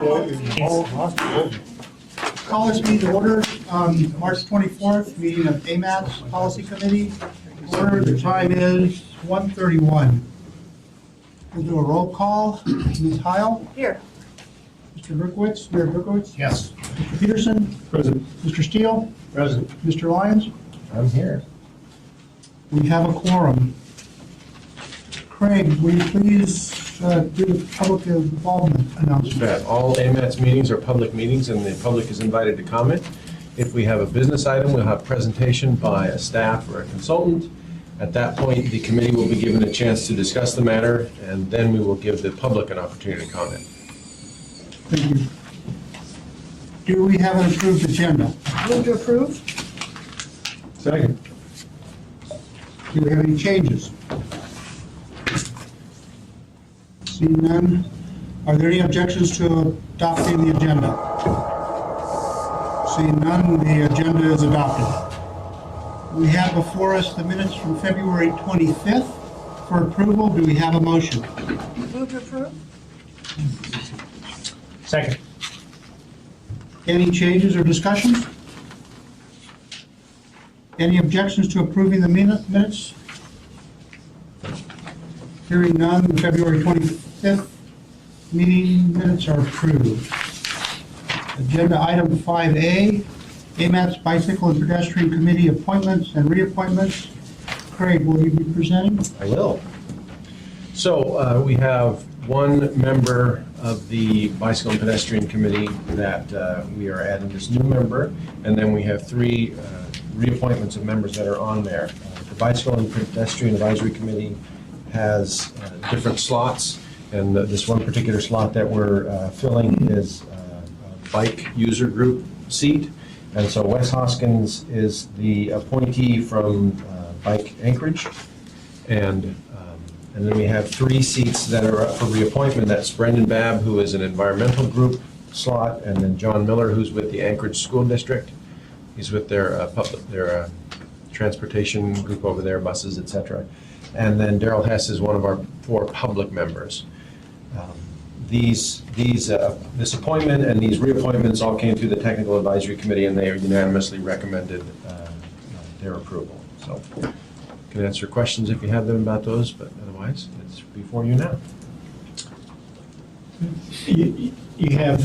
Call this meeting to order on March 24th, meeting of AMATS Policy Committee. Order, the time is 1:31. We'll do a roll call. Ms. Heil? Here. Mr. Berkowitz? Mayor Berkowitz? Yes. Mr. Peterson? Present. Mr. Steele? Present. Mr. Lyons? I'm here. We have a quorum. Craig, will you please do the public involvement announcement? That all AMATS meetings are public meetings and the public is invited to comment. If we have a business item, we'll have presentation by a staff or a consultant. At that point, the committee will be given a chance to discuss the matter, and then we will give the public an opportunity to comment. Thank you. Do we have an approved agenda? Move to approve? Second. Do we have any changes? Seeing none, are there any objections to adopting the agenda? Seeing none, the agenda is adopted. We have before us the minutes from February 25th for approval. Do we have a motion? Move to approve? Second. Any changes or discussions? Any objections to approving the minutes? Hearing none, the February 25th meeting minutes are approved. Agenda item 5A, AMATS Bicycle and Pedestrian Committee appointments and reappointments. Craig, will you be presenting? I will. So we have one member of the Bicycle and Pedestrian Committee that we are adding this new member, and then we have three reappointments of members that are on there. The Bicycle and Pedestrian Advisory Committee has different slots, and this one particular slot that we're filling is a bike user group seat. And so Wes Hoskins is the appointee from Bike Anchorage. And then we have three seats that are up for reappointment. That's Brendan Babb, who is an environmental group slot, and then John Miller, who's with the Anchorage School District. He's with their transportation group over there, buses, et cetera. And then Daryl Hess is one of our four public members. This appointment and these reappointments all came through the Technical Advisory Committee, and they are unanimously recommended their approval. So can answer questions if you have them about those, but otherwise, it's before you now. You have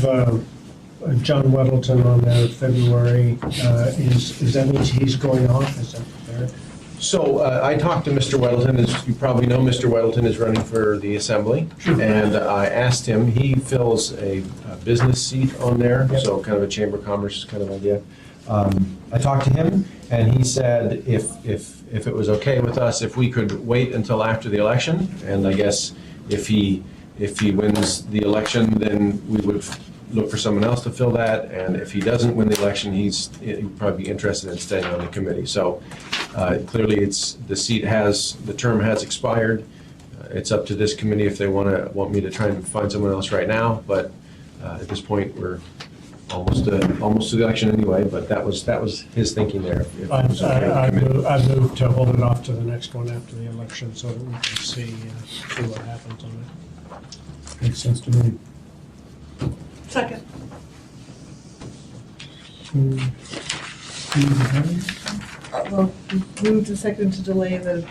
John Weddleton on there, February. Is that means he's going off? Is that fair? So I talked to Mr. Weddleton. As you probably know, Mr. Weddleton is running for the Assembly. And I asked him, he fills a business seat on there, Yep. so kind of a Chamber of Commerce kind of idea. I talked to him, and he said if it was okay with us, if we could wait until after the election, and I guess if he wins the election, then we would look for someone else to fill that, and if he doesn't win the election, he'd probably be interested in staying on the committee. So clearly, the term has expired. It's up to this committee if they want me to try and find someone else right now, but at this point, we're almost to the election anyway, but that was his thinking there. If it was okay with the committee. I moved to hold it off to the next one after the election so that we can see what happens on it. Makes sense to me. Second. Well, move to second to delay this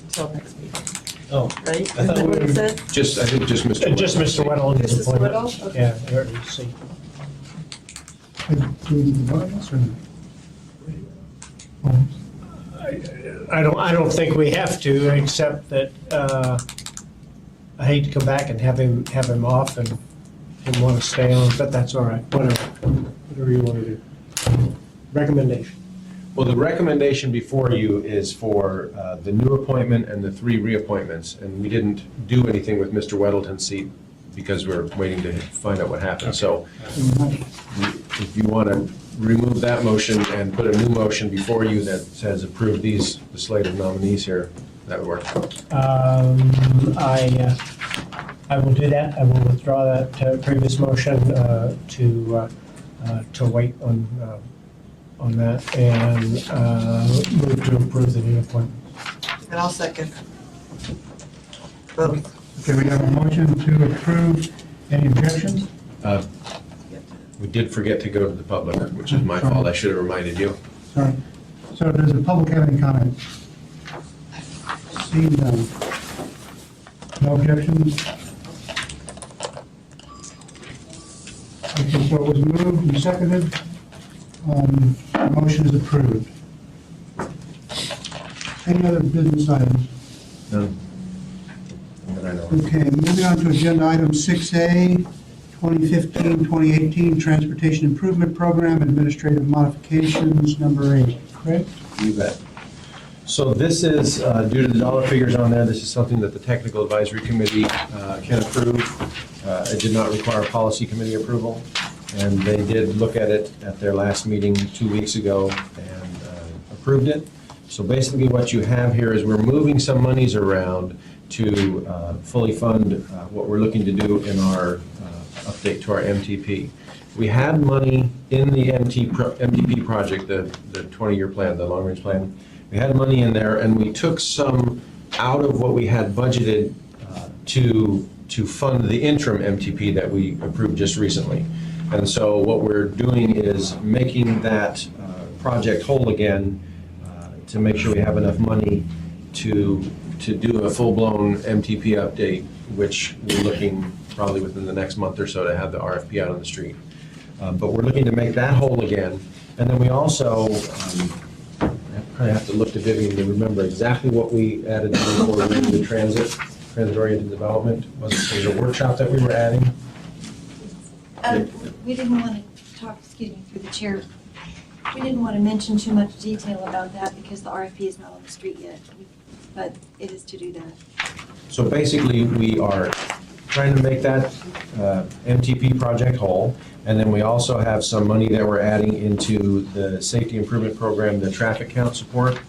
until next meeting, Oh. right? Isn't thought that we what were- it said? I think just Mr. Just Mr. Weddleton's Just Mr. appointment. Weddle? Okay. Yeah, I already see. Do we need to vote on this or not? I don't think we have to, except that I hate to come back and have him off and want to stay on, but that's all right. Whatever you want to do. Recommendation. Well, the recommendation before you is for the new appointment and the three reappointments, and we didn't do anything with Mr. Weddleton's seat because we're waiting to find out what happened. So if you want to remove that motion and put a new motion before you that says approve the slate of nominees here, that would work. I will do that. I will withdraw that previous motion to wait on that and move to approve the new appointment. And I'll second. Both. Okay, we have a motion to approve. Any objections? We did forget to go to the public, which is my fault. I should have reminded you. Sorry. So does the public have any comments? Seeing none. No objections? Okay, so it was moved and seconded. The motion is approved. Any other business items? None. That I know of. Okay, moving on to agenda item 6A, 2015-2018 Transportation Improvement Program Administrative Modifications, number 8. Craig? You bet. So this is, due to the dollar figures on there, this is something that the Technical Advisory Committee can approve. It did not require policy committee approval, and they did look at it at their last meeting 2 weeks ago and approved it. So basically what you have here is we're moving some monies around to fully fund what we're looking to do in our update to our MTP. We had money in the MTP project, the 20-year plan, the long-range plan. We had money in there, and we took some out of what we had budgeted to fund the interim MTP that we approved just recently. And so what we're doing is making that project whole again to make sure we have enough money to do a full-blown MTP update, which we're looking probably within the next month or so to have the RFP out on the street. But we're looking to make that whole again. And then we also, I probably have to look to Vivian to remember exactly what we added before we did the transit-oriented development. Was there a workshop that we were adding? We didn't want to talk, excuse me, through the chair. We didn't want to mention too much detail about that because the RFP is not on the street yet, but it is to do that. So basically, we are trying to make that MTP project whole, and then we also have some money that we're adding into the safety improvement program, the traffic count support.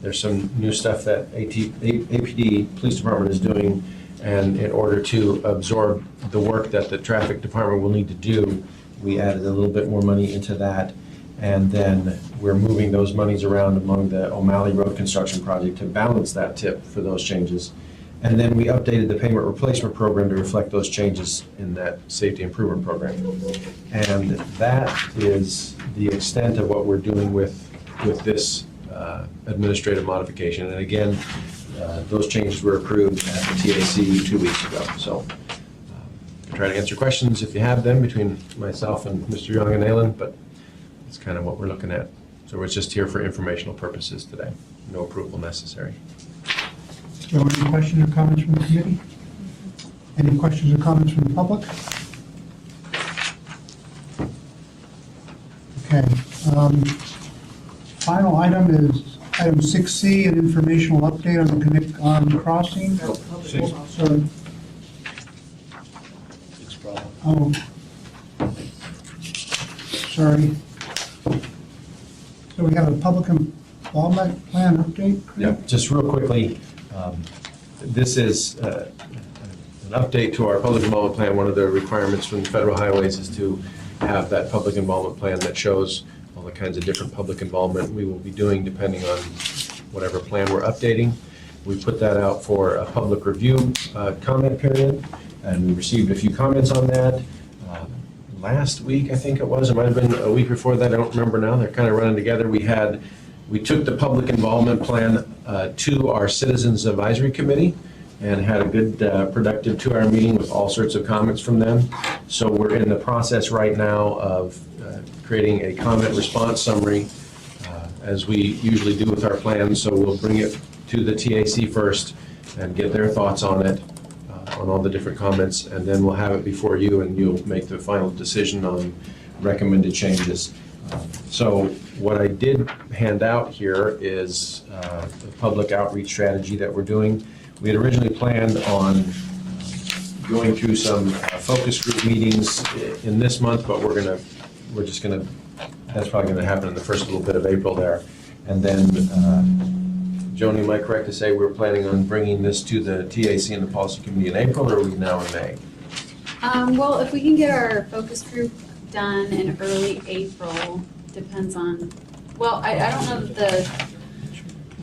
There's some new stuff that APD, Police Department, is doing, and in order to absorb the work that the traffic department will need to do, we added a little bit more money into that. And then we're moving those monies around among the O'Malley Road construction project to balance that tip for those changes. And then we updated the payment replacement program to reflect those changes in that safety improvement program. And that is the extent of what we're doing with this administrative modification. And again, those changes were approved at the TAC 2 weeks ago. So I'll try to answer questions if you have them between myself and Mr. Young and Alan, but that's kind of what we're looking at. So we're just here for informational purposes today. No approval necessary. Are there any questions or comments from the committee? Any questions or comments from the public? Okay. Final item is item 6C, an informational update on the Connect crossing. Sorry. Oh. Sorry. So we have a public involvement plan update? Yeah, just real quickly, this is an update to our public involvement plan. One of the requirements from the federal highways is to have that public involvement plan that shows all the kinds of different public involvement we will be doing depending on whatever plan we're updating. We put that out for a public review comment period, and we received a few comments on that. Last week, I think it was, it might have been a week before that, I don't remember now, they're kind of running together. We took the public involvement plan to our Citizens Advisory Committee and had a good productive 2-hour meeting with all sorts of comments from them. So we're in the process right now of creating a comment response summary as we usually do with our plans. So we'll bring it to the TAC first and get their thoughts on it, on all the different comments, and then we'll have it before you and you'll make the final decision on recommended changes. So what I did hand out here is the public outreach strategy that we're doing. We had originally planned on going through some focus group meetings in this month, but that's probably gonna happen in the first little bit of April there. And then, Joni, am I correct to say we're planning on bringing this to the TAC and the policy committee in April, or are we now in May? Well, if we can get our focus group done in early April, depends on, well, I don't know that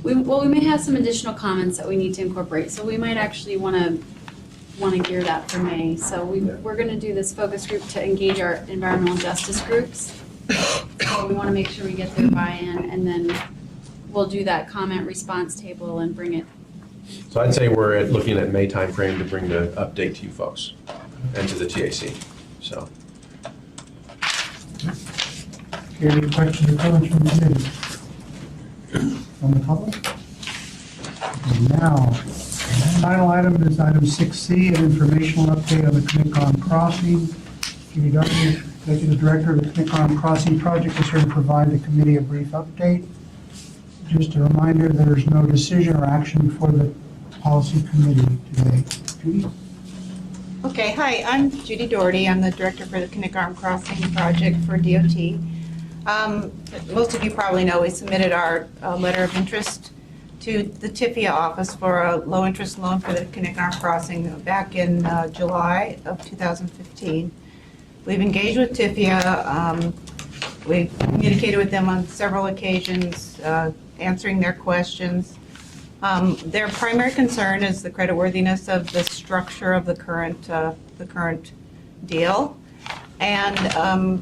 we may have some additional comments that we need to incorporate, so we might actually want to want to gear that for May. So we're going to do this focus group to engage our environmental justice groups. So we want to make sure we get their buy-in, and then we'll do that comment response table and bring it. So I'd say we're looking at May timeframe to bring the update to you folks and to the TAC, so. Any questions or comments from the committee? From the public? Now, final item is item 6C, an informational update on the Knickerbocker Crossing. Judy Doherty, Executive Director of the Knickerbocker Crossing Project, is here to provide the committee a brief update. Just a reminder, there's no decision or action for the policy committee today. Judy? Okay, hi, I'm Judy Doherty. I'm the director for the Knickerbocker Crossing Project for DOT. Most of you probably know we submitted our letter of interest to the TIFIA office for a low-interest loan for the Knickerbocker Crossing back in July of 2015. We've engaged with TIFIA. We've communicated with them on several occasions, answering their questions. Their primary concern is the creditworthiness of the structure of the current deal. And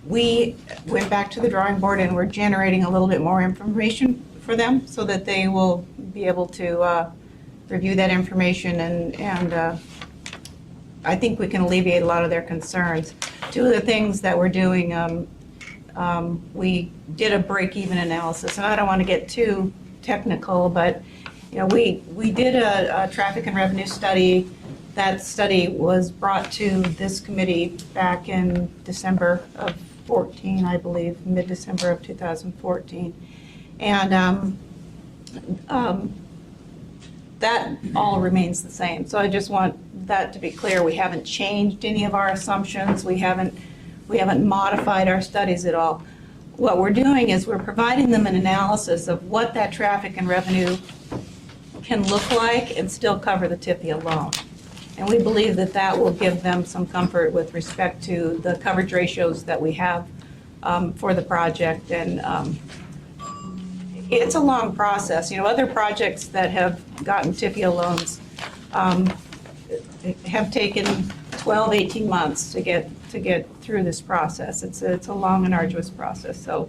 we went back to the drawing board and we're generating a little bit more information for them so that they will be able to review that information, and I think we can alleviate a lot of their concerns. Two of the things that we're doing, we did a break-even analysis, and I don't want to get too technical, but we did a traffic and revenue study. That study was brought to this committee back in December of 14, I believe, mid-December of 2014. And that all remains the same. So I just want that to be clear. We haven't changed any of our assumptions. We haven't modified our studies at all. What we're doing is we're providing them an analysis of what that traffic and revenue can look like and still cover the TIFIA loan. And we believe that that will give them some comfort with respect to the coverage ratios that we have for the project. And it's a long process. Other projects that have gotten TIFIA loans have taken 12, 18 months to get through this process. It's a long and arduous process. So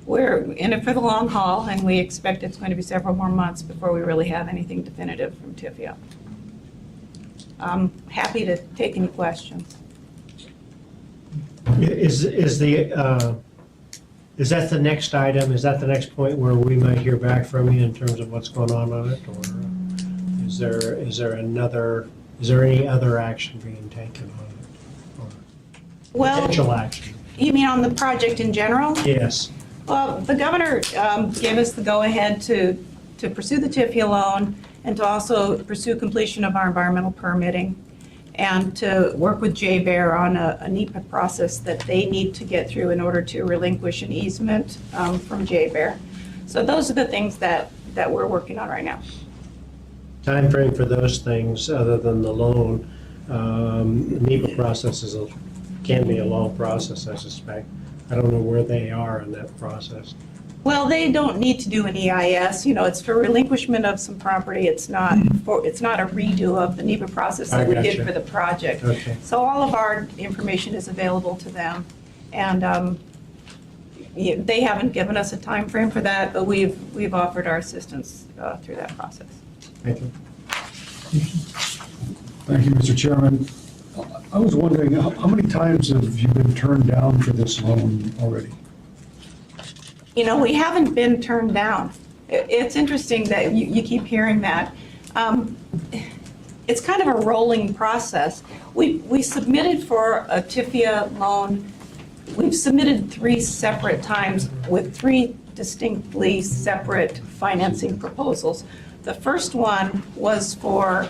we're in it for the long haul, and we expect it's going to be several more months before we really have anything definitive from TIFIA. I'm happy to take any questions. Is that the next item? Is that the next point where we might hear back from you in terms of what's going on it? Or is there any other action being taken on it? Or Well, potential action? you mean on the project in general? Yes. Well, the governor gave us the go-ahead to pursue the TIFIA loan and to also pursue completion of our environmental permitting and to work with JBER on a NEPA process that they need to get through in order to relinquish an easement from JBER. So those are the things that we're working on right now. Time frame for those things, other than the loan, the NEPA process can be a long process, I suspect. I don't know where they are in that process. Well, they don't need to do an EIS. It's for relinquishment of some property. It's not a redo of the NEPA process that we did gotcha. for the project. Okay. So all of our information is available to them, and they haven't given us a time frame for that, but we've offered our assistance through that process. Thank you. Thank you, Mr. Chairman. I was wondering, how many times have you been turned down for this loan already? We haven't been turned down. It's interesting that you keep hearing that. It's kind of a rolling process. We submitted for a TIFIA loan. We've submitted 3 separate times with 3 distinctly separate financing proposals. The first one was for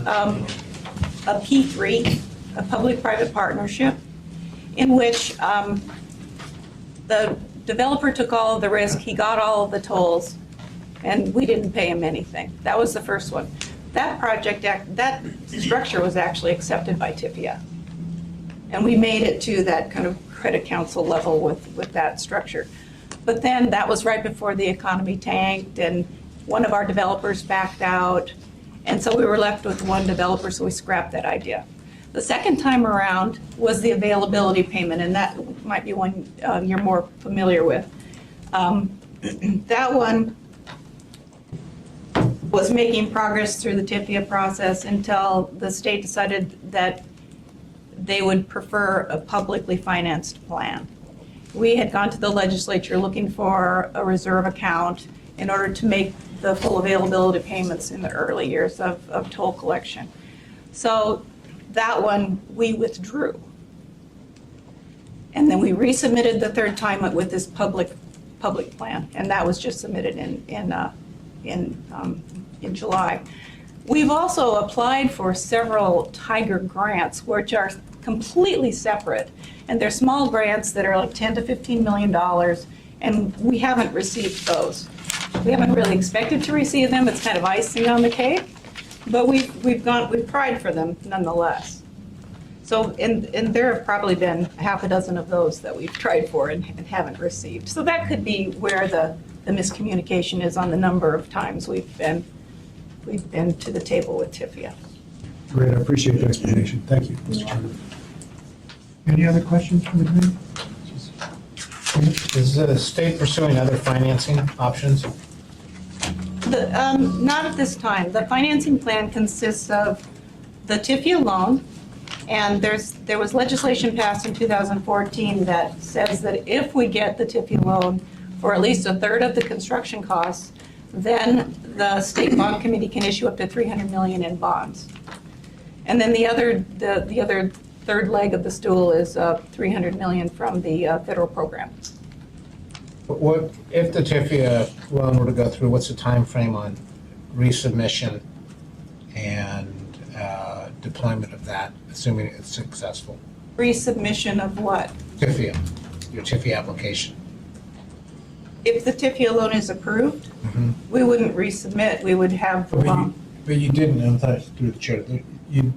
a P3, a public-private partnership, in which the developer took all of the risk, he got all of the tolls, and we didn't pay him anything. That was the first one. That project, that structure was actually accepted by TIFIA. And we made it to that kind of credit council level with that structure. But then that was right before the economy tanked, and one of our developers backed out, And so we were left with one developer, so we scrapped that idea. The second time around was the availability payment, and that might be one you're more familiar with. That one was making progress through the TIFIA process until the state decided that they would prefer a publicly financed plan. We had gone to the legislature looking for a reserve account in order to make the full availability payments in the early years of toll collection. So that one we withdrew. And then we resubmitted the third time with this public plan, and that was just submitted in July. We've also applied for several Tiger grants, which are completely separate, and they're small grants that are like $10 to $15 million, and we haven't received those. We haven't really expected to receive them. It's kind of icing on the cake, but we've tried for them nonetheless. So, and there have probably been half a dozen of those that we've tried for and haven't received. So that could be where the miscommunication is on the number of times we've been to the table with TIFIA. Great, I appreciate the explanation. Thank you, Mr. Chairman. Any other questions from the committee? Is the state pursuing other financing options? Not at this time. The financing plan consists of the TIFIA loan, and there was legislation passed in 2014 that says that if we get the TIFIA loan for at least a third of the construction costs, then the state bond committee can issue up to $300 million in bonds. And then the other third leg of the stool is $300 million from the federal program. What, if the TIFIA loan were to go through, what's the time frame on resubmission and deployment of that, assuming it's successful? Resubmission of what? TIFIA, your TIFIA application. If the TIFIA loan is approved, we wouldn't resubmit. We would have the loan. But you didn't, I'm sorry, through the chair, the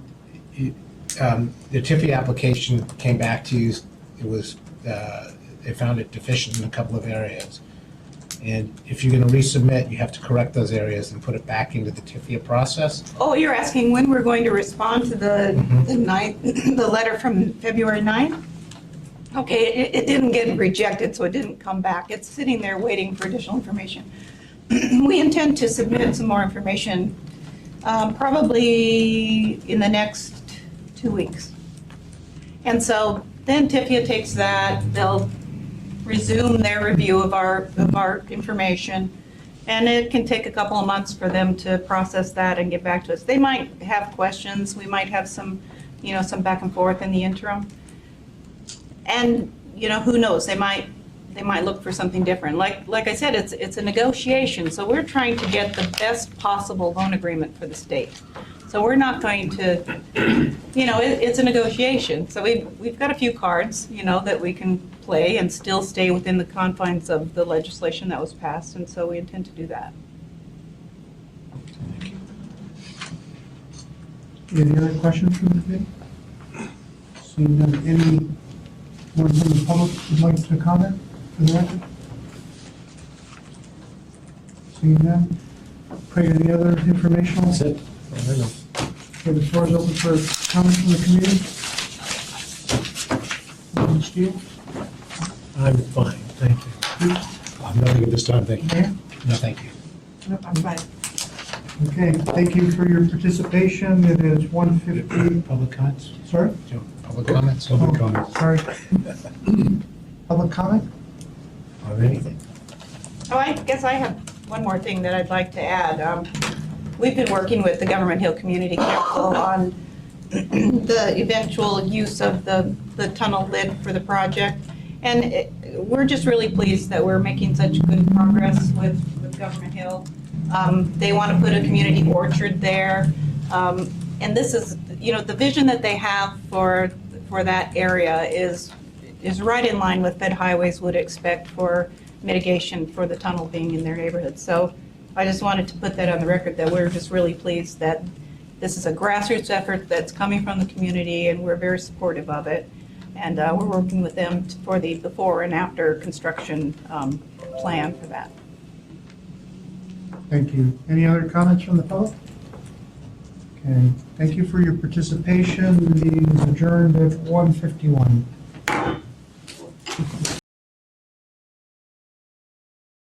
TIFIA application came back to you, it was, they found it deficient in a couple of areas. And if you're going to resubmit, you have to correct those areas and put it back into the TIFIA process. Oh, you're asking when we're going to respond to the letter from February 9th? Okay, it didn't get rejected, so it didn't come back. It's sitting there waiting for additional information. We intend to submit some more information probably in the next 2 weeks. And so then TIFIA takes that, they'll resume their review of our information, and it can take a couple of months for them to process that and get back to us. They might have questions, we might have some back and forth in the interim. And, who knows, they might look for something different. Like I said, it's a negotiation, so we're trying to get the best possible loan agreement for the state. So we're not going to, it's a negotiation. So we've got a few cards, that we can play and still stay within the confines of the legislation that was passed, and so we intend to do that. Any other questions from the committee? Seeing none, anyone from the public would like to comment for the record? Seeing none, Craig, any other informational? That's it. Okay, the floor is open for comments from the committee. Alderman Steele? I'm fine, thank you. Nothing at this time, thank you. Mayor? No, thank you. No, I'm fine. Okay, thank you for your participation. It is 1:50. Public comments? Sorry? Public comments? Public comments. Sorry. Public comment? On anything? Oh, I guess I have one more thing that I'd like to add. We've been working with the Government Hill Community Council on the eventual use of the tunnel lid for the project. And we're just really pleased that we're making such good progress with Government Hill. They want to put a community orchard there. And this is, the vision that they have for that area is right in line with Fed Highways would expect for mitigation for the tunnel being in their neighborhood. So I just wanted to put that on the record that we're just really pleased that this is a grassroots effort that's coming from the community, and we're very supportive of it. And we're working with them for the before and after construction plan for that. Thank you. Any other comments from the public? Okay, thank you for your participation. The meeting is adjourned at 1:51.